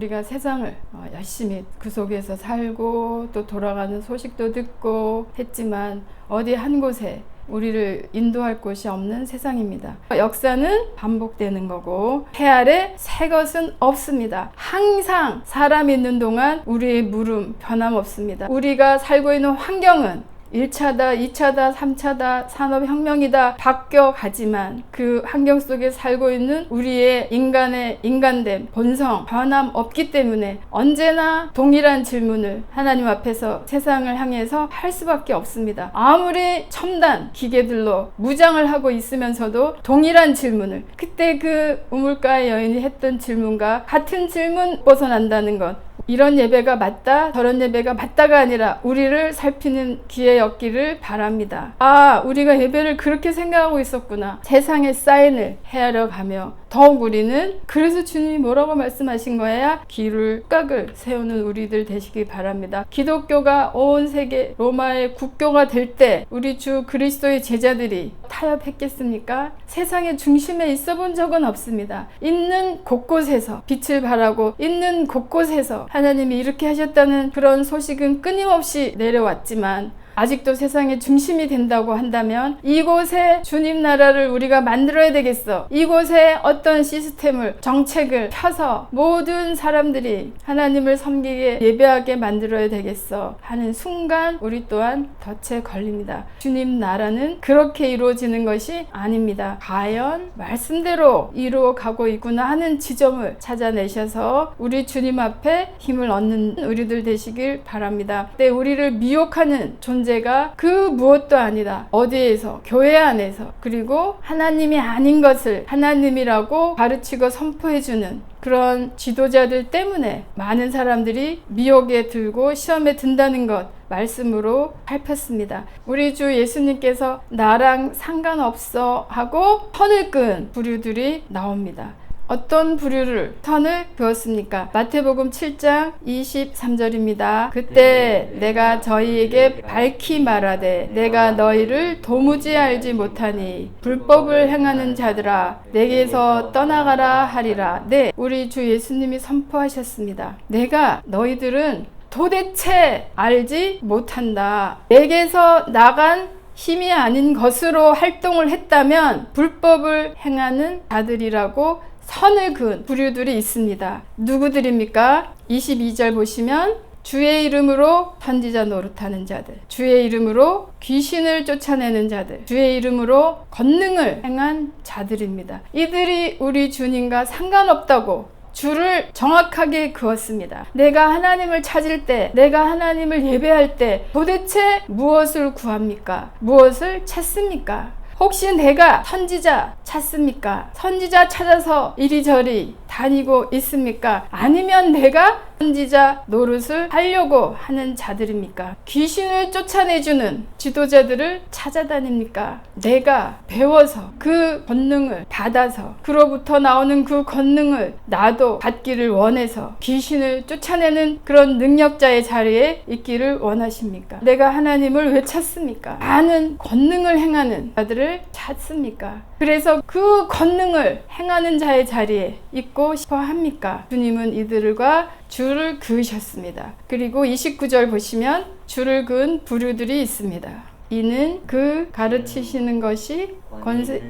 우리가 세상을 열심히 그 속에서 살고 또 돌아가는 소식도 듣고 했지만 어디 한 곳에 우리를 인도할 곳이 없는 세상입니다. 역사는 반복되는 거고 해 아래 새 것은 없습니다. 항상 사람 있는 동안 우리의 물음 변함없습니다. 우리가 살고 있는 환경은 1차다, 2차다, 3차다, 산업혁명이다 바뀌어가지만 그 환경 속에 살고 있는 우리의 인간의 인간됨, 본성, 변함없기 때문에 언제나 동일한 질문을 하나님 앞에서 세상을 향해서 할 수밖에 없습니다. 아무리 첨단 기계들로 무장을 하고 있으면서도 동일한 질문을, 그때 그 우물가의 여인이 했던 질문과 같은 질문 벗어난다는 것, 이런 예배가 맞다, 저런 예배가 맞다가 아니라 우리를 살피는 기회였기를 바랍니다. 아, 우리가 예배를 그렇게 생각하고 있었구나. 세상의 사인을 헤아려 가며 더욱 우리는, 그래서 주님이 뭐라고 말씀하신 거야? 길을 깍을 세우는 우리들 되시기 바랍니다. 기독교가 온 세계 로마의 국교가 될 때 우리 주 그리스도의 제자들이 타협했겠습니까? 세상의 중심에 있어 본 적은 없습니다. 있는 곳곳에서 빛을 발하고 있는 곳곳에서 하나님이 이렇게 하셨다는 그런 소식은 끊임없이 내려왔지만 아직도 세상의 중심이 된다고 한다면 이곳에 주님 나라를 우리가 만들어야 되겠어. 이곳에 어떤 시스템을, 정책을 펴서 모든 사람들이 하나님을 섬기게 예배하게 만들어야 되겠어 하는 순간 우리 또한 덫에 걸립니다. 주님 나라는 그렇게 이루어지는 것이 아닙니다. 과연 말씀대로 이루어가고 있구나 하는 지점을 찾아내셔서 우리 주님 앞에 힘을 얻는 우리들 되시길 바랍니다. 그때 우리를 미혹하는 존재가 그 무엇도 아니다. 어디에서? 교회 안에서. 그리고 하나님이 아닌 것을 하나님이라고 가르치고 선포해주는 그런 지도자들 때문에 많은 사람들이 미혹에 들고 시험에 든다는 것 말씀으로 살폈습니다. 우리 주 예수님께서 나랑 상관없어 하고 선을 끈 부류들이 나옵니다. 어떤 부류를 선을 그었습니까? 마태복음 7장 23절입니다. 그때 내가 저희에게 밝히 말하되 내가 너희를 도무지 알지 못하니 불법을 행하는 자들아 내게서 떠나가라 하리라. 네, 우리 주 예수님이 선포하셨습니다. 내가 너희들은 도대체 알지 못한다. 내게서 나간 힘이 아닌 것으로 활동을 했다면 불법을 행하는 자들이라고 선을 그은 부류들이 있습니다. 누구들입니까? 22절 보시면 주의 이름으로 선지자 노릇하는 자들, 주의 이름으로 귀신을 쫓아내는 자들, 주의 이름으로 권능을 행한 자들입니다. 이들이 우리 주님과 상관없다고 주를 정확하게 그었습니다. 내가 하나님을 찾을 때, 내가 하나님을 예배할 때 도대체 무엇을 구합니까? 무엇을 찾습니까? 혹시 내가 선지자 찾습니까? 선지자 찾아서 이리저리 다니고 있습니까? 아니면 내가 선지자 노릇을 하려고 하는 자들입니까? 귀신을 쫓아내주는 지도자들을 찾아다닙니까? 내가 배워서 그 권능을 받아서 그로부터 나오는 그 권능을 나도 받기를 원해서 귀신을 쫓아내는 그런 능력자의 자리에 있기를 원하십니까? 내가 하나님을 왜 찾습니까? 많은 권능을 행하는 자들을 찾습니까? 그래서 그 권능을 행하는 자의 자리에 있고 싶어 합니까? 주님은 이들과 줄을 그으셨습니다. 그리고 29절 보시면 줄을 그은 부류들이 있습니다. 이는 그 가르치시는 것이 권세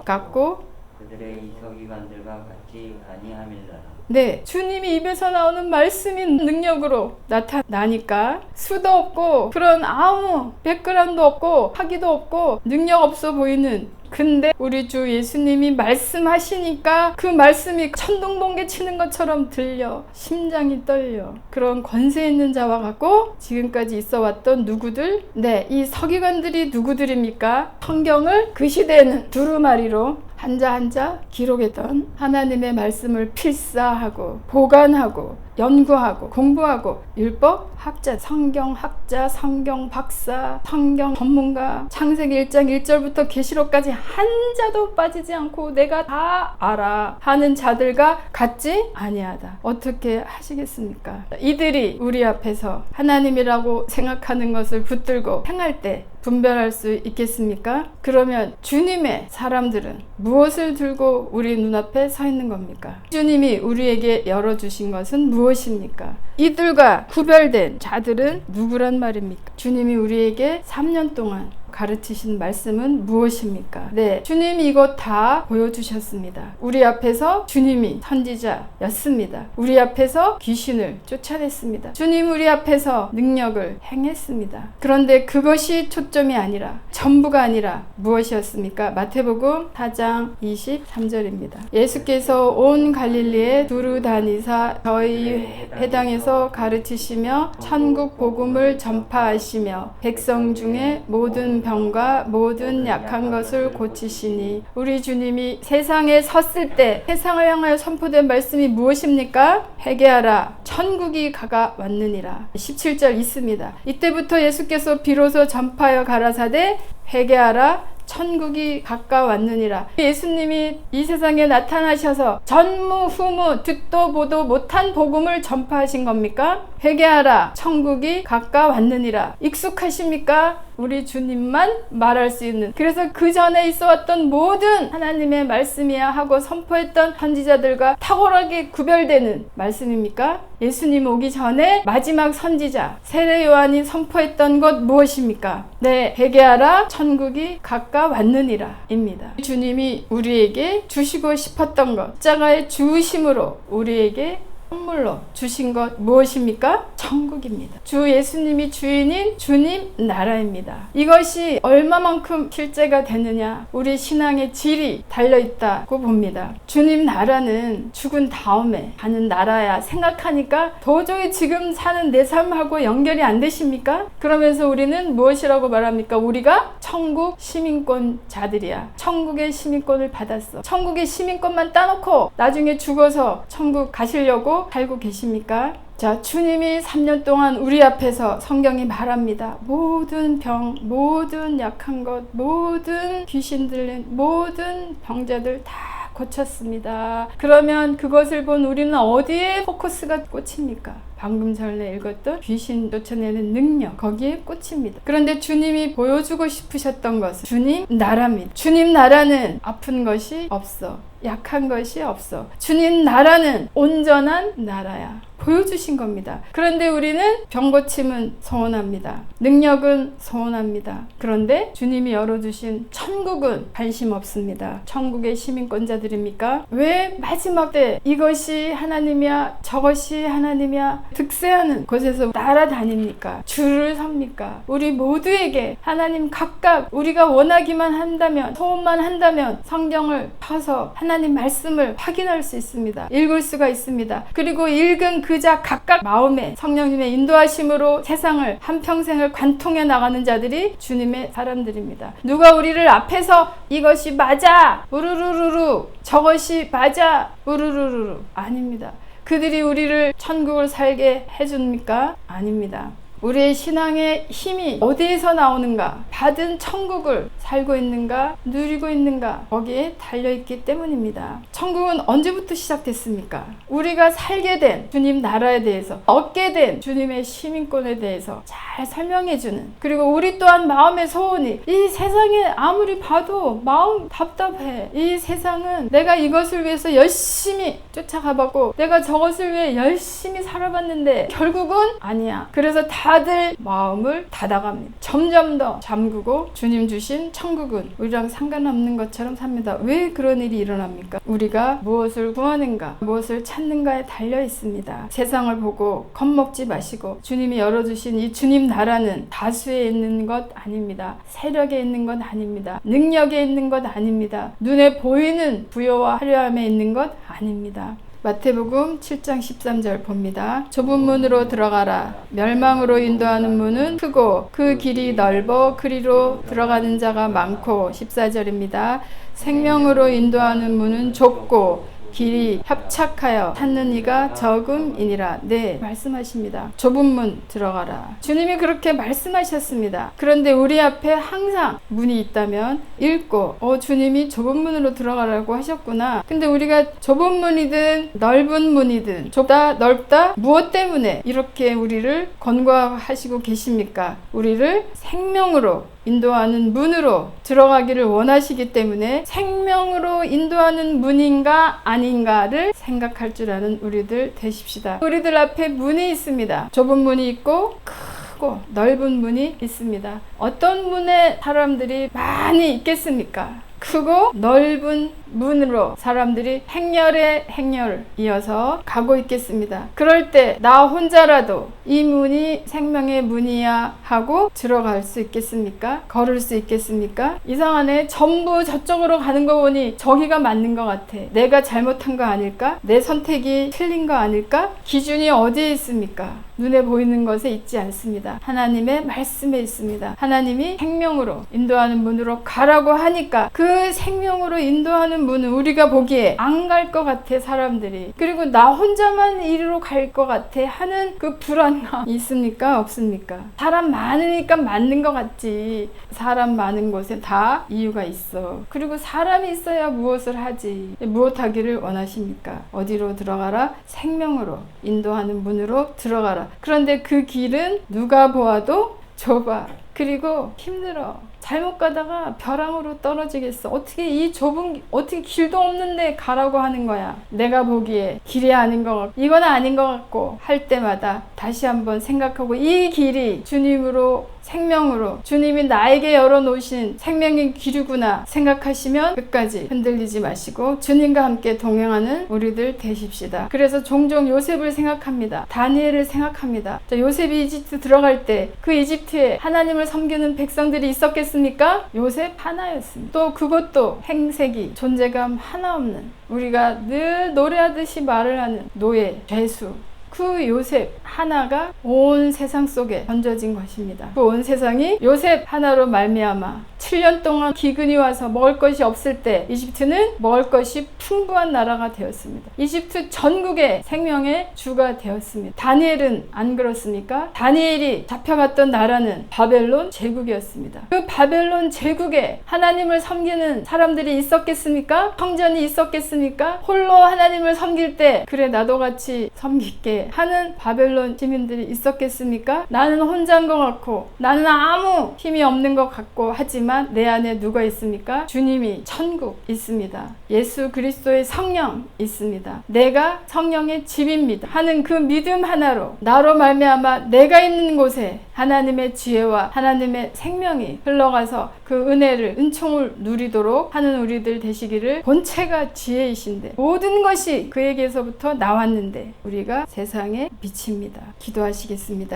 같고 그들의 이 서기관들과 같지 아니함일라. 네, 주님이 입에서 나오는 말씀이 능력으로 나타나니까 수도 없고 그런 아무 백그라운드 없고 학위도 없고 능력 없어 보이는, 근데 우리 주 예수님이 말씀하시니까 그 말씀이 천둥번개 치는 것처럼 들려 심장이 떨려. 그런 권세 있는 자와 같고 지금까지 있어 왔던 누구들? 네, 이 서기관들이 누구들입니까? 성경을 그 시대에는 두루마리로 한자 한자 기록했던 하나님의 말씀을 필사하고 보관하고 연구하고 공부하고 율법 학자, 성경 학자, 성경 박사, 성경 전문가, 창세기 1장 1절부터 계시록까지 한 자도 빠지지 않고 내가 다 알아 하는 자들과 같지 아니하다. 어떻게 하시겠습니까? 이들이 우리 앞에서 하나님이라고 생각하는 것을 붙들고 행할 때 분별할 수 있겠습니까? 그러면 주님의 사람들은 무엇을 들고 우리 눈앞에 서 있는 겁니까? 주님이 우리에게 열어주신 것은 무엇입니까? 이들과 구별된 자들은 누구란 말입니까? 주님이 우리에게 3년 동안 가르치신 말씀은 무엇입니까? 네, 주님이 이것 다 보여주셨습니다. 우리 앞에서 주님이 선지자였습니다. 우리 앞에서 귀신을 쫓아냈습니다. 주님 우리 앞에서 능력을 행했습니다. 그런데 그것이 초점이 아니라 전부가 아니라 무엇이었습니까? 마태복음 4장 23절입니다. 예수께서 온 갈릴리에 두루 다니사 저희 회당에서 가르치시며 천국 복음을 전파하시며 백성 중에 모든 병과 모든 약한 것을 고치시니 우리 주님이 세상에 섰을 때 세상을 향하여 선포된 말씀이 무엇입니까? 회개하라 천국이 가까웠느니라. 17절 있습니다. 이때부터 예수께서 비로소 전파하여 가라사대 회개하라 천국이 가까웠느니라. 예수님이 이 세상에 나타나셔서 전무후무 듣도 보도 못한 복음을 전파하신 겁니까? 회개하라 천국이 가까웠느니라. 익숙하십니까? 우리 주님만 말할 수 있는, 그래서 그 전에 있어 왔던 모든 하나님의 말씀이야 하고 선포했던 선지자들과 탁월하게 구별되는 말씀입니까? 예수님 오기 전에 마지막 선지자 세례 요한이 선포했던 것 무엇입니까? 네, 회개하라 천국이 가까웠느니라 입니다. 주님이 우리에게 주시고 싶었던 것, 십자가의 주심으로 우리에게 선물로 주신 것 무엇입니까? 천국입니다. 주 예수님이 주인인 주님 나라입니다. 이것이 얼마만큼 실제가 되느냐, 우리 신앙의 질이 달려있다고 봅니다. 주님 나라는 죽은 다음에 가는 나라야 생각하니까 도저히 지금 사는 내 삶하고 연결이 안 되십니까? 그러면서 우리는 무엇이라고 말합니까? 우리가 천국 시민권자들이야. 천국의 시민권을 받았어. 천국의 시민권만 따놓고 나중에 죽어서 천국 가시려고 살고 계십니까? 자, 주님이 3년 동안 우리 앞에서 성경이 말합니다. 모든 병, 모든 약한 것, 모든 귀신 들린 모든 병자들 다 고쳤습니다. 그러면 그것을 본 우리는 어디에 포커스가 꽂힙니까? 방금 전에 읽었던 귀신 쫓아내는 능력, 거기에 꽂힙니다. 그런데 주님이 보여주고 싶으셨던 것은 주님 나라입니다. 주님 나라는 아픈 것이 없어. 약한 것이 없어. 주님 나라는 온전한 나라야. 보여주신 겁니다. 그런데 우리는 병 고침은 소원합니다. 능력은 소원합니다. 그런데 주님이 열어주신 천국은 관심 없습니다. 천국의 시민권자들입니까? 왜 마지막 때 이것이 하나님이야 저것이 하나님이야 득세하는 곳에서 날아다닙니까? 줄을 섭니까? 우리 모두에게 하나님 각각 우리가 원하기만 한다면, 소원만 한다면 성경을 펴서 하나님 말씀을 확인할 수 있습니다. 읽을 수가 있습니다. 그리고 읽은 그자 각각 마음에 성령님의 인도하심으로 세상을 한평생을 관통해 나가는 자들이 주님의 사람들입니다. 누가 우리를 앞에서 이것이 맞아 우르르르르 저것이 맞아 우르르르르 아닙니다. 그들이 우리를 천국을 살게 해줍니까? 아닙니다. 우리의 신앙의 힘이 어디에서 나오는가? 받은 천국을 살고 있는가? 누리고 있는가? 거기에 달려있기 때문입니다. 천국은 언제부터 시작됐습니까? 우리가 살게 된 주님 나라에 대해서, 얻게 된 주님의 시민권에 대해서 잘 설명해주는, 그리고 우리 또한 마음의 소원이, 이 세상에 아무리 봐도 마음 답답해. 이 세상은 내가 이것을 위해서 열심히 쫓아가봤고 내가 저것을 위해 열심히 살아봤는데 결국은 아니야. 그래서 다들 마음을 닫아갑니다. 점점 더 잠그고 주님 주신 천국은 우리랑 상관없는 것처럼 삽니다. 왜 그런 일이 일어납니까? 우리가 무엇을 구하는가, 무엇을 찾는가에 달려 있습니다. 세상을 보고 겁먹지 마시고 주님이 열어주신 이 주님 나라는 다수에 있는 것 아닙니다. 세력에 있는 것 아닙니다. 능력에 있는 것 아닙니다. 눈에 보이는 부여와 화려함에 있는 것 아닙니다. 마태복음 7장 13절 봅니다. 좁은 문으로 들어가라. 멸망으로 인도하는 문은 크고 그 길이 넓어 그리로 들어가는 자가 많고 14절입니다. 생명으로 인도하는 문은 좁고 길이 협착하여 찾는 이가 적음이니라. 네, 말씀하십니다. 좁은 문 들어가라. 주님이 그렇게 말씀하셨습니다. 그런데 우리 앞에 항상 문이 있다면 읽고 주님이 좁은 문으로 들어가라고 하셨구나. 근데 우리가 좁은 문이든 넓은 문이든 좁다 넓다 무엇 때문에 이렇게 우리를 권고하시고 계십니까? 우리를 생명으로 인도하는 문으로 들어가기를 원하시기 때문에 생명으로 인도하는 문인가 아닌가를 생각할 줄 아는 우리들 되십시다. 우리들 앞에 문이 있습니다. 좁은 문이 있고 크고 넓은 문이 있습니다. 어떤 문에 사람들이 많이 있겠습니까? 크고 넓은 문으로 사람들이 행렬에 행렬 이어서 가고 있겠습니다. 그럴 때 나 혼자라도 이 문이 생명의 문이야 하고 들어갈 수 있겠습니까? 걸을 수 있겠습니까? 이상하네. 전부 저쪽으로 가는 거 보니 저기가 맞는 것 같아. 내가 잘못한 거 아닐까? 내 선택이 틀린 거 아닐까? 기준이 어디에 있습니까? 눈에 보이는 것에 있지 않습니다. 하나님의 말씀에 있습니다. 하나님이 생명으로 인도하는 문으로 가라고 하니까 그 생명으로 인도하는 문은 우리가 보기에 안 갈 것 같아, 사람들이. 그리고 나 혼자만 이리로 갈 것 같아 하는 그 불안감 있습니까? 없습니까? 사람 많으니까 맞는 것 같지. 사람 많은 곳에 다 이유가 있어. 그리고 사람이 있어야 무엇을 하지. 무엇 하기를 원하십니까? 어디로 들어가라? 생명으로 인도하는 문으로 들어가라. 그런데 그 길은 누가 보아도 좁아. 그리고 힘들어. 잘못 가다가 벼랑으로 떨어지겠어. 어떻게 어떻게 길도 없는데 가라고 하는 거야. 내가 보기에 길이 아닌 것 같고 이건 아닌 것 같고 할 때마다 다시 한번 생각하고 이 길이 주님으로 생명으로 주님이 나에게 열어놓으신 생명의 길이구나 생각하시면 끝까지 흔들리지 마시고 주님과 함께 동행하는 우리들 되십시다. 그래서 종종 요셉을 생각합니다. 다니엘을 생각합니다. 요셉이 이집트 들어갈 때 그 이집트에 하나님을 섬기는 백성들이 있었겠습니까? 요셉 하나였습니다. 또 그것도 행색이 존재감 하나 없는 우리가 늘 노래하듯이 말을 하는 노예, 죄수 그 요셉 하나가 온 세상 속에 던져진 것입니다. 그 온 세상이 요셉 하나로 말미암아 7년 동안 기근이 와서 먹을 것이 없을 때 이집트는 먹을 것이 풍부한 나라가 되었습니다. 이집트 전국의 생명의 주가 되었습니다. 다니엘은 안 그렇습니까? 다니엘이 잡혀갔던 나라는 바벨론 제국이었습니다. 그 바벨론 제국에 하나님을 섬기는 사람들이 있었겠습니까? 성전이 있었겠습니까? 홀로 하나님을 섬길 때 그래 나도 같이 섬길게 하는 바벨론 시민들이 있었겠습니까? 나는 혼자인 것 같고 나는 아무 힘이 없는 것 같고 하지만 내 안에 누가 있습니까? 주님이 천국 있습니다. 예수 그리스도의 성령 있습니다. 내가 성령의 집입니다 하는 그 믿음 하나로 나로 말미암아 내가 있는 곳에 하나님의 지혜와 하나님의 생명이 흘러가서 그 은혜를 은총을 누리도록 하는 우리들 되시기를 본체가 지혜이신데 모든 것이 그에게서부터 나왔는데 우리가 세상에 빛입니다. 기도하시겠습니다.